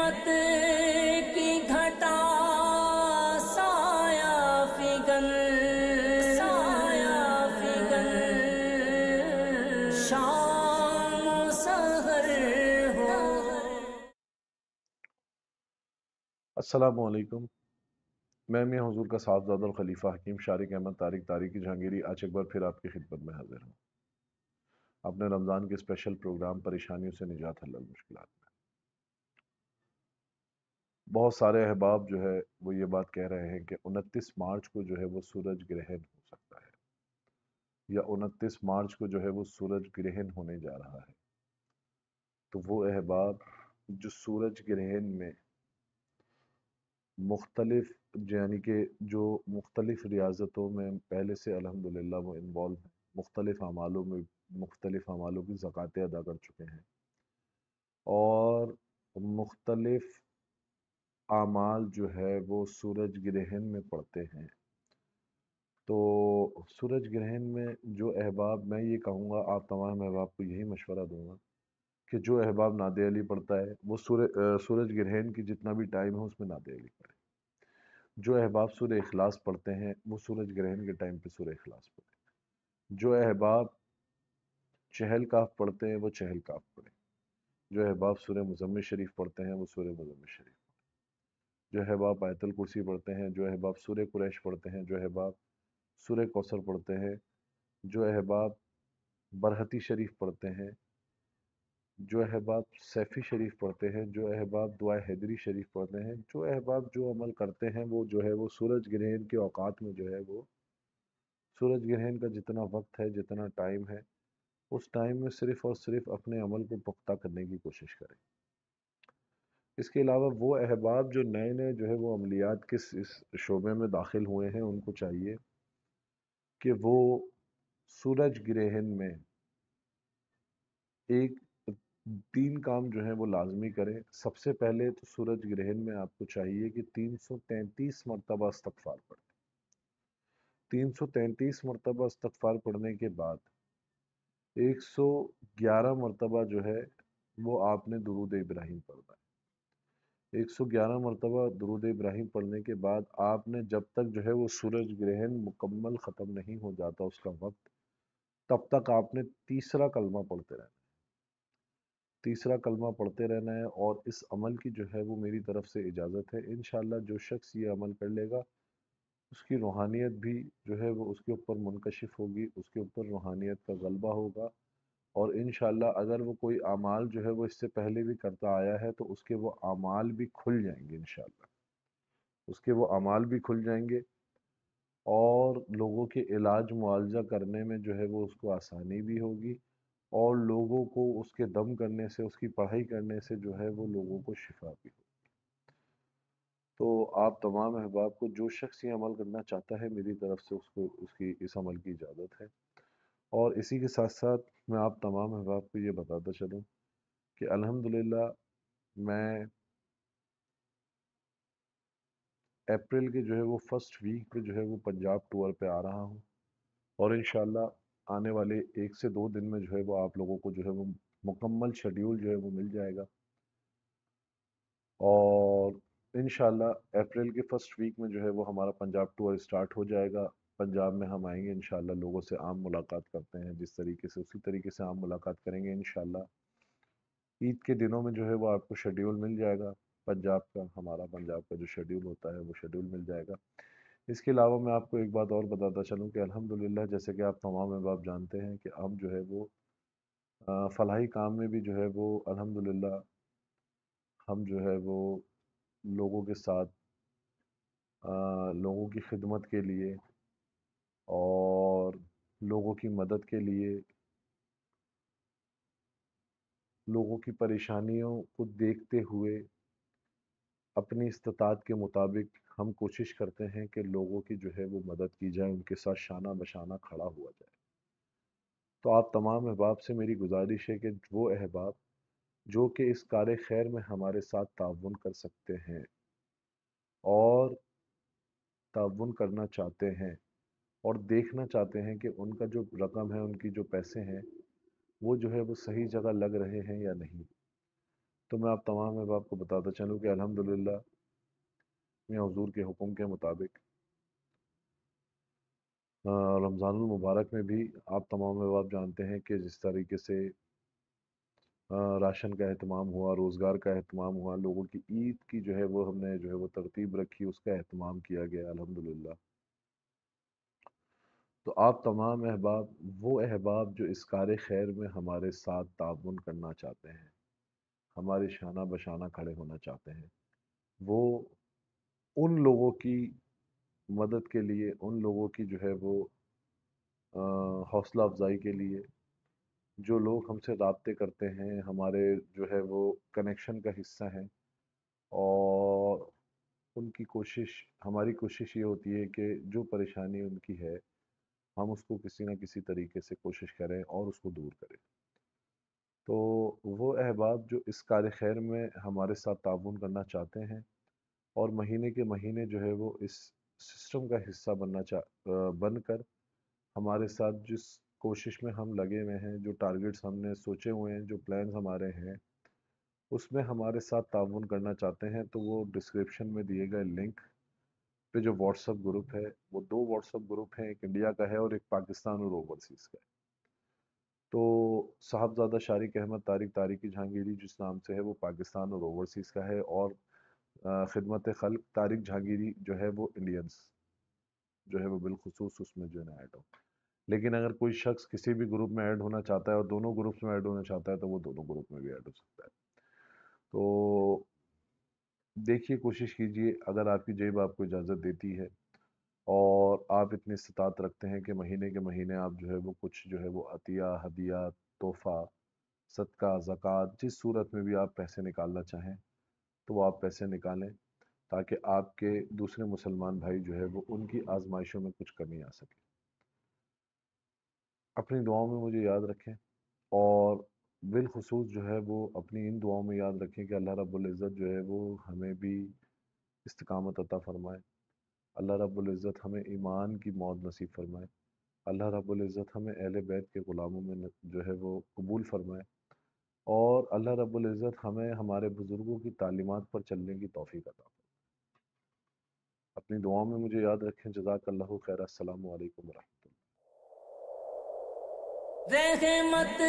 रहमत की घटा साया फिगन शाम सहर हो। अस्सलामु अलैकुम। मैं मियां हुजूर का साहबजादा खलीफा हकीम शारिक अहमद तारिक तारिकी जहांगीरी आज एक बार फिर आपकी खिदमत में हाजिर हूँ अपने रमज़ान के स्पेशल प्रोग्राम परेशानियों से निजात हल मुश्किलात में। बहुत सारे अहबाब जो है वो ये बात कह रहे हैं कि 29 मार्च को जो है वो सूरज ग्रहण हो सकता है, या 29 मार्च को जो है वो सूरज ग्रहण होने जा रहा है। तो वो अहबाब जो सूरज ग्रहण में मुख्तलिफ यानी कि जो मुख्तलिफ रियाज़तों में पहले से अल्हम्दुलिल्लाह वो इन्वॉल्व हैं, मुख्तलिफ अमालों में मुख्तलिफ अमालों की ज़कातें अदा कर चुके हैं और मुख्तलिफ आमाल जो है वो सूरज ग्रहण में पड़ते हैं। तो सूरज ग्रहण में जो अहबाब, मैं ये कहूँगा आप तमाम अहबाब को यही मशवरा दूंगा कि जो अहबाब नादे अली पढ़ता है वो सूरज ग्रहण की जितना भी टाइम है उसमें नादे अली पढ़े। जो अहबाब सूरह इखलास पढ़ते हैं वो सूरज ग्रहण के टाइम पे सूरह इखलास पढ़े। जो अहबाब चहल काफ पढ़ते हैं वो चहल काफ पढ़े। जो अहबाब सूरह मुज़म्मिल शरीफ पढ़ते हैं वो सूरह मुज़म्मिल शरीफ। जो अहबाब आयतुल कुर्सी पढ़ते हैं, जो अहबाब सूरह कुरैश पढ़ते हैं, जो अहबाब सूरह कौसर पढ़ते हैं, जो अहबाब बरहती शरीफ पढ़ते हैं, जो अहबाब सैफ़ी शरीफ पढ़ते हैं, जो अहबाब दुआ हैदरी शरीफ पढ़ते हैं, जो अहबाब जो अमल करते हैं वो जो है वो सूरज ग्रहण के औकात में जो है वो सूरज ग्रहण का जितना वक्त है, जितना टाइम है, उस टाइम में सिर्फ़ और सिर्फ अपने अमल को पुख्ता करने की कोशिश करें। इसके अलावा वो अहबाब जो नए नए जो है वो अमलियात के इस शोबे में दाखिल हुए हैं, उनको चाहिए कि वो सूरज ग्रहण में एक 3 काम जो है वो लाजमी करें। सबसे पहले तो सूरज ग्रहण में आपको चाहिए कि 333 मरतबा इस्तग़फ़ार पढ़ें। 333 मरतबा इस्तग़फ़ार पढ़ने के बाद 111 मरतबा जो है वो आपने दुरूद इब्राहीम पढ़ना है। 111 मरतबा दुरूद इब्राहीम पढ़ने के बाद आपने जब तक जो है वो सूरज ग्रहण मुकम्मल ख़त्म नहीं हो जाता उसका वक्त, तब तक आपने तीसरा कलमा पढ़ते रहना है। तीसरा कलमा पढ़ते रहना है और इस अमल की जो है वो मेरी तरफ से इजाज़त है। इंशाअल्लाह जो शख्स ये अमल कर लेगा उसकी रूहानियत भी जो है वो उसके ऊपर मुनकशिफ होगी, उसके ऊपर रूहानियत का गलबा होगा और इंशाअल्लाह अगर वो कोई अमाल जो है वो इससे पहले भी करता आया है तो उसके वो अमाल भी खुल जाएंगे इंशाअल्लाह। उसके वो अमाल भी खुल जाएंगे और लोगों के इलाज मुआवजा करने में जो है वो उसको आसानी भी होगी और लोगों को उसके दम करने से, उसकी पढ़ाई करने से जो है वो लोगों को शिफा भी हो। तो आप तमाम अहबाब को, जो शख्स ये अमल करना चाहता है, मेरी तरफ से उसको उसकी इस अमल की इजाज़त है। और इसी के साथ साथ मैं आप तमाम अहबाब को ये बताता चलूँ कि अल्हम्दुलिल्लाह मैं अप्रैल के जो है वो फर्स्ट वीक पे जो है वो पंजाब टूर पे आ रहा हूँ और इंशाअल्लाह आने वाले 1 से 2 दिन में जो है वो आप लोगों को जो है वो मुकम्मल शेड्यूल जो है वो मिल जाएगा और इंशाअल्लाह अप्रैल के फर्स्ट वीक में जो है वो हमारा पंजाब टूर स्टार्ट हो जाएगा। पंजाब में हम आएंगे इंशाअल्लाह, लोगों से आम मुलाकात करते हैं जिस तरीके से, उसी तरीके से आम मुलाकात करेंगे इंशाअल्लाह। ईद के दिनों में जो है वो आपको शेड्यूल मिल जाएगा पंजाब का, हमारा पंजाब का जो शेड्यूल होता है वो शेड्यूल मिल जाएगा। इसके अलावा मैं आपको एक बात और बताता चलूँ कि अल्हम्दुलिल्लाह जैसे कि आप तमाम अहबाब जानते हैं कि अब जो है वो फलाही काम में भी जो है वो अल्हम्दुलिल्लाह हम जो है वो लोगों के साथ, लोगों की खिदमत के लिए और लोगों की मदद के लिए, लोगों की परेशानियों को देखते हुए अपनी इस्तात के मुताबिक हम कोशिश करते हैं कि लोगों की जो है वो मदद की जाए, उनके साथ शाना बशाना खड़ा हुआ जाए। तो आप तमाम अहबाब से मेरी गुजारिश है कि वो अहबाब जो कि इस कार खैर में हमारे साथ ताउन कर सकते हैं और ताउन करना चाहते हैं और देखना चाहते हैं कि उनका जो रकम है, उनकी जो पैसे हैं वो जो है वो सही जगह लग रहे हैं या नहीं, تو मैं आप तमाम अहबाब को बताता चलूँ कि अल्हम्दुलिल्लाह मियां हुजूर के हुक्म के मुताबिक रमज़ानुल मुबारक में भी आप तमाम अहबाब जानते हैं कि जिस तरीके से राशन का अहतमाम हुआ, रोज़गार का अहतमाम हुआ, लोगों की ईद की जो है वो हमने जो है वो तरतीब रखी, उसका अहतमाम किया गया अल्हम्दुलिल्लाह। तो आप तमाम अहबाब, वो अहबाब जो इस कार खैर में हमारे साथ ताउन करना चाहते हैं, हमारे शाना बशाना खड़े होना चाहते हैं, वो उन लोगों की मदद के लिए, उन लोगों की जो है वो हौसला अफजाई के लिए, जो लोग हमसे राब्ते करते हैं, हमारे जो है वो कनेक्शन का हिस्सा हैं, और उनकी कोशिश, हमारी कोशिश ये होती है कि जो परेशानी उनकी है, हम उसको किसी न किसी तरीके से कोशिश करें और उसको दूर करें। तो वो अहबाब जो इस कार खैर में हमारे साथ ताउन करना चाहते हैं और महीने के महीने जो है वो इस सिस्टम का हिस्सा बनकर हमारे साथ जिस कोशिश में हम लगे हुए हैं, जो टारगेट्स हमने सोचे हुए हैं, जो प्लान्स हमारे हैं, उसमें हमारे साथ ताउन करना चाहते हैं, तो वो डिस्क्रिप्शन में दिए गए लिंक पे जो व्हाट्सएप ग्रुप है, वो दो व्हाट्सएप ग्रुप हैं, एक इंडिया का है और एक पाकिस्तान और ओवरसीज़ का है। तो साहबजादा शारिक अहमद तारिक तारिकी जहांगीरी जिस नाम से है वो पाकिस्तान और ओवरसीज़ का है, और खिदमत खल्क तारिक जहांगीरी जो है वो इंडियंस जो है वो बिलखुसूस उसमें जो है ना ऐड हो। लेकिन अगर कोई शख्स किसी भी ग्रुप में ऐड होना चाहता है और दोनों ग्रुप्स में ऐड होना चाहता है, तो वो दोनों ग्रुप में भी ऐड हो सकता है। तो देखिए, कोशिश कीजिए, अगर आपकी जेब आपको इजाज़त देती है और आप इतनी इस्तात रखते हैं कि महीने के महीने आप जो है वो कुछ जो है वो अतिया, हदिया, तोहफ़ा, सदका, ज़कात, जिस सूरत में भी आप पैसे निकालना चाहें तो वो आप पैसे निकालें, ताकि आपके दूसरे मुसलमान भाई जो है वो उनकी आजमाइशों में कुछ कमी आ सके। अपनी दुआओं में मुझे याद रखें, और बिलखुसूस जो है वो अपनी इन दुआओं में याद रखें कि अल्लाह रब्बुल इज़्ज़त जो है वो हमें भी इस्तिकामत अता फ़रमाए। अल्लाह रब्बुल इज़्ज़त हमें ईमान की मौत नसीब फ़रमाए। अल्लाह रब्बुल इज़्ज़त हमें अहले बैत के ग़ुलामों में जो है वो कबूल फ़रमाए, और अल्लाह रब्बुल इज़्ज़त हमें हमारे बुज़ुर्गों की तालीमात पर चलने की तौफ़ीक अता फ़रमाए। अपनी दुआओं में मुझे याद रखें। जज़ाकल्लाहु खैर। अस्सलामु अलैकुम व रहमतुल्लाह। रहमत